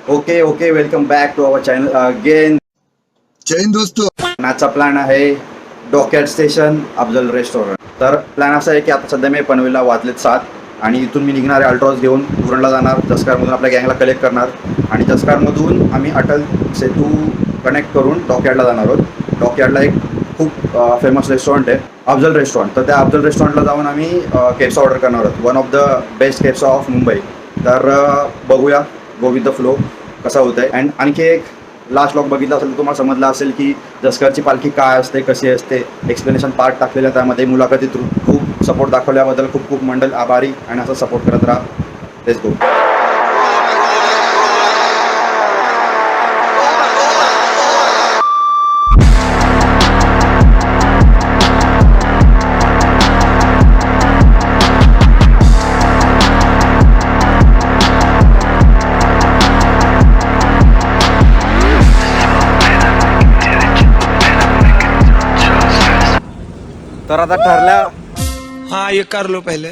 Okay welcome back to our channel again. जैन दोस्तों, आजचा प्लॅन आहे डॉकयार्ड स्टेशन अफजल रेस्टॉरंट. तर प्लॅन असा आहे की आता सध्या मी पनवेलला वाजलेत 7 आणि इथून मी निघणार आहे अल्ट्रॉज घेऊन उरणला जाणार. जसकारमधून आपल्या गँगला कलेक्ट करणार आणि जसकारमधून आम्ही अटल सेतू कनेक्ट करून डॉकयार्डला जाणार आहोत. डॉकयार्डला एक खूप फेमस रेस्टॉरंट आहे अफजल रेस्टॉरंट. तर त्या अफजल रेस्टॉरंटला जाऊन आम्ही केप्सा ऑर्डर करणार आहोत. वन ऑफ द बेस्ट केप्सा ऑफ मुंबई. तर बघूया गो विथ द फ्लो कसा होत आहे. अँड आणखी एक लास्ट ब्लॉग बघितला असेल तर तुम्हाला समजलं असेल की जसकरची पालखी काय असते, कशी असते, एक्सप्लेनेशन पार्ट टाकलेला त्यामध्ये. मुलाखतीत खूप सपोर्ट दाखवल्याबद्दल खूप खूप मंडळ आभारी आणि असं सपोर्ट करत राहा. Let's go. तर आता ठरल्या हाँ ये कर लो पहले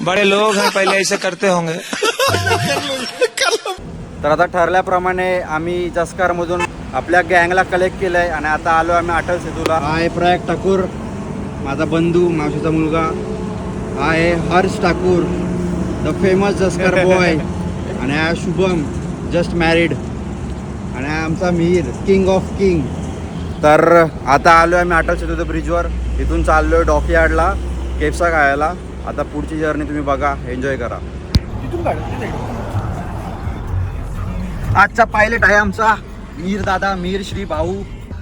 बड़े लोग हैं पहले ऐसे करते होंगे. तर आता ठरल्याप्रमाणे आम्ही जसकारमधून आपल्या गँगला कलेक्ट केलं आहे आणि आता आलो आम्ही अटल सेतूला. हा आहे प्रयाग ठाकूर, माझा बंधू, मावशीचा मुलगा. हा आहे हर्ष ठाकूर, द फेमस जसकार बॉय. आणि हा शुभम, जस्ट मॅरिड. आणि हा आमचा मिहीर, किंग ऑफ किंग. तर आता आलो आहे आम्ही अटल सेतू ब्रिजवर. इथून चाललो आहे डॉकयार्डला केप्सा खायला. आता पुढची जर्नी तुम्ही बघा, एन्जॉय करा. आजचा पायलट आहे आमचा मीर दादा, मीर श्री भाऊ.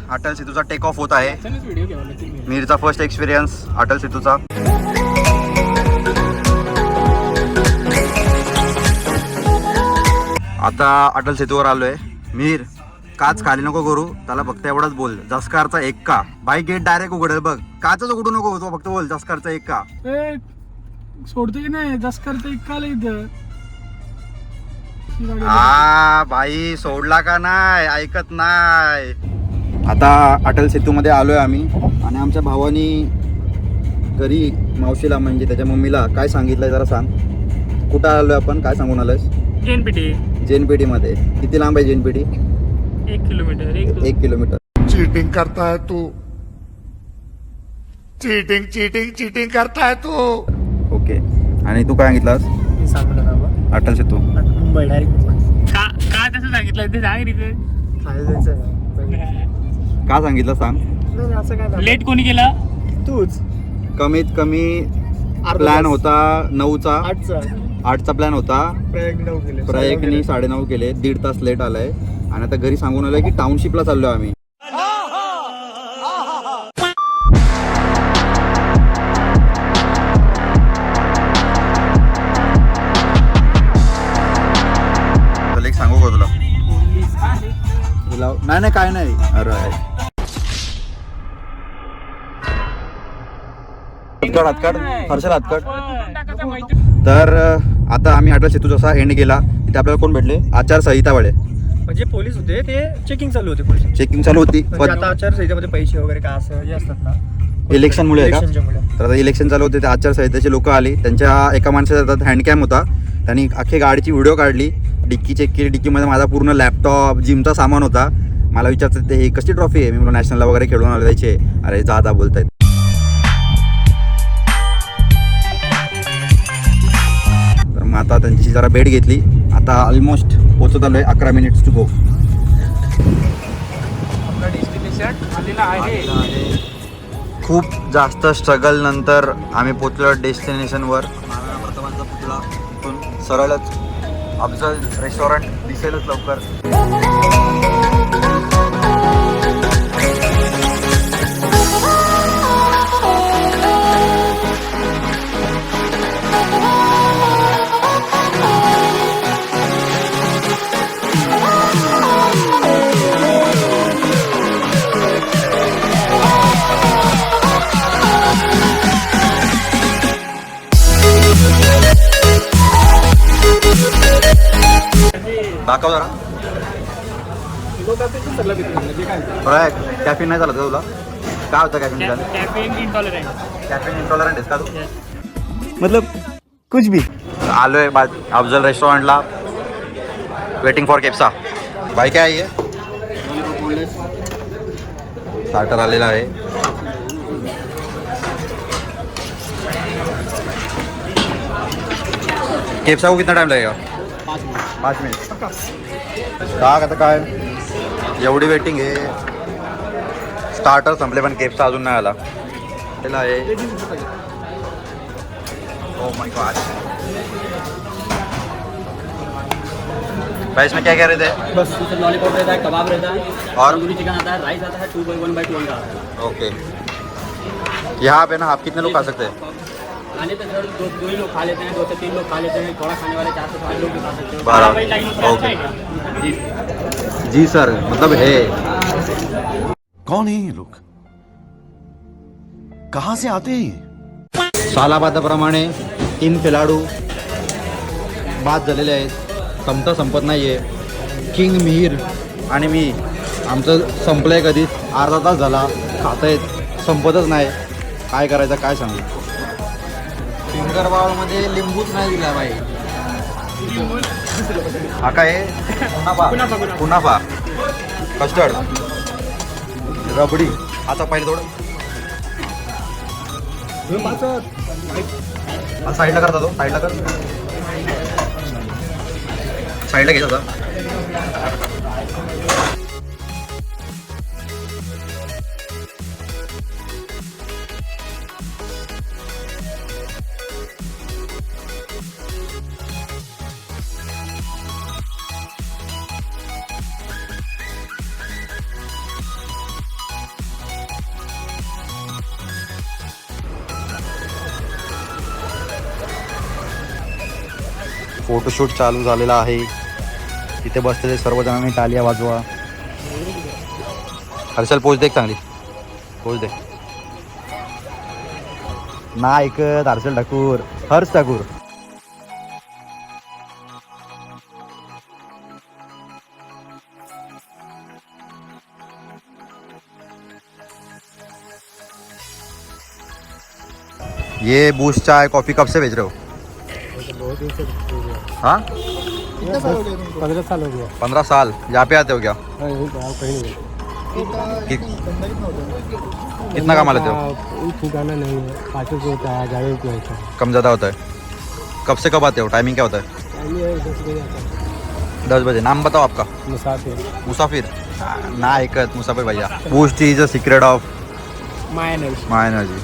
अटल सेतूचा टेक ऑफ होत आहे. मीरचा फर्स्ट एक्सपिरियन्स अटल सेतूचा. आता अटल सेतूवर आलोय. मीर काच खाली नको करू, त्याला फक्त एवढंच बोल, जसकारचा एक का. बाई गेट डायरेक्ट उघडेल बघ, काचच उघडू नको, तो फक्त बोल जसकारचा एक का. सोडतो की नाही जसकारचं इतकाला इथं. हा भाई सोडला का नाही, ऐकत नाही. आता अटल सेतू मध्ये आलोय आम्ही आणि आमच्या भावानी घरी मावशीला म्हणजे त्याच्या मम्मीला काय सांगितलंय जरा सांग. कुठं आलोय आपण, काय सांगून आलोयस? जेनपीटी मध्ये. किती लांब आहे जेनपीटी? 1 किलोमीटर. 1 किलोमीटर. चीटिंग करता है तू. चीटिंग चीटिंग चीटिंग करता है तू. ओके. आणि तू काय सांगितलास? मी सांगू नका बा. अटल सेतू मुंबई डायरेक्ट. का तसं सांगितलं ते सांग रे. का सांगितलं सांग. असं काय लेट कोणी केला? तूच. कमीत कमी प्लॅन होता 9चा, 8चा प्लॅन होता. प्रयागनी 9:30 केले, 1.5 तास लेट आलाय. आणि आता घरी सांगून आलोय की टाउनशिपला चाललोय आम्ही. एक सांगू का तुला? नाही काय नाही. अरे हातकाड हर्षल हातकाड. तर आता आम्ही अटल सेतू जसा एंड केला तिथे आपल्याला कोण भेटले? आचारसंहितावाले. म्हणजे पोलीस होते, ते चेकिंग चालू होते. पोलीस चेकिंग चालू होती. म्हणजे आता आचारसंहितेमध्ये पैसे वगैरे काय असं जे असतात ना, इलेक्शनमुळे का? इलेक्शनच्यामुळे. तर आता इलेक्शन चालू होते, ते आचारसंहितेचे लोक आली. त्यांच्या एका माणसाचा हँडकॅम होता, त्यांनी अख्खी गाडीची व्हिडिओ काढली, डिक्की चेक केली. डिक्कीमध्ये माझा पूर्ण लॅपटॉप, जिमचा सामान होता. मला विचारतात ते ही कसली ट्रॉफी आहे? मी मला नॅशनलला वगैरे खेळून आलो द्यायचे. अरे जा बोलतायत. तर मग आता त्यांची जरा भेट घेतली. आता ऑलमोस्ट पोहोचत आलोय. 11 मिनिट्स टू गो. आपलं डेस्टिनेशन आलेलं आहे. खूप जास्त स्ट्रगल नंतर आम्ही पोचलो डेस्टिनेशनवर. प्रथमांचा पुतळा इथून सरळच अफजल रेस्टॉरंट दिसेलच लवकर. दाखव जरा. प्रयाग कॅफिन नाही झालं तुला? काय होतं कॅफिन झालं? कॅफेन इंटॉलरंट. कॅफिन इंटॉलरंट आहेस का तू? मतलब कुछ भी. आलोय अफजल रेस्टॉरंटला, वेटिंग फॉर केप्सा. भाई काय आहे स्टार्टर आलेला आहे. केप्सा को कितना टाइम लगेगा? 5 मिनिट. का आता काय एवढी वेटिंग आहे. स्टार्टर संपले पण केप्सा अजून नाही आला. आहे ओह माय गॉड. भाई इसमें क्या कह रहे थे? बस उसमें लॉलीपॉप रहता है, कबाब रहता है और? तंदूरी चिकन आता है, राइस आता है, 2/1/2 अंडा आता है. ओके. यहाँ पे ना आप कितने लोग खा सकते हैं? खाने तो सर दो ही लोग खा लेते हैं, 2 से 3 लोग खा लेते हैं. थोड़ा खाने वाले 4 से 5 लोग भी खा सकते हैं. 12. ओके जी सर, मतलब है. कौन है ये लोग? कहां से आते हैं ये? सालाबादाप्रमाणे 3 खेळाडू बाद झालेले आहेत. संपत नाही आहे. किंग मिहीर आणि मी आमचं संपलं आहे कधीच. अर्धा तास झाला खात आहेत, संपतच नाही. काय करायचं काय सांगू. फिंगर बाउलमध्ये लिंबूच नाही दिला बाई. हा काय कुनाफा कस्टर्ड रबडी. आता पहिले थोडं साईडला करता तो, साईडला कर, साईडला घ्यायचा. फोटोशूट चालू झालेला आहे. तिथे बसलेले सर्वजणांनी टालिया वाजवा. हर्षल पोच दे चांगली, पोच दे. ना ऐकत हर्षल ठाकूर, हर्ष ठाकूर. ये बूस्ट चाय कॉफी कब से बेच रहे हो? हाँ 15 साल हो गया. 15 साल. यहाँ पे आते हो क्या? कहीं कितना कमा लेते हो? ठिकाना नहीं है. 5 रुपये होता है, 1000 रुपये होता है. कम ज़्यादा होता है. कब से कब आते हो? टाइमिंग क्या होता है? 10 बजे आता है. 10 बजे. नाम बताओ आपका. मुसाफिर. मुसाफिर. ना ऐकत मुसाफिर भैया. Boost is a secret of my energy. My energy.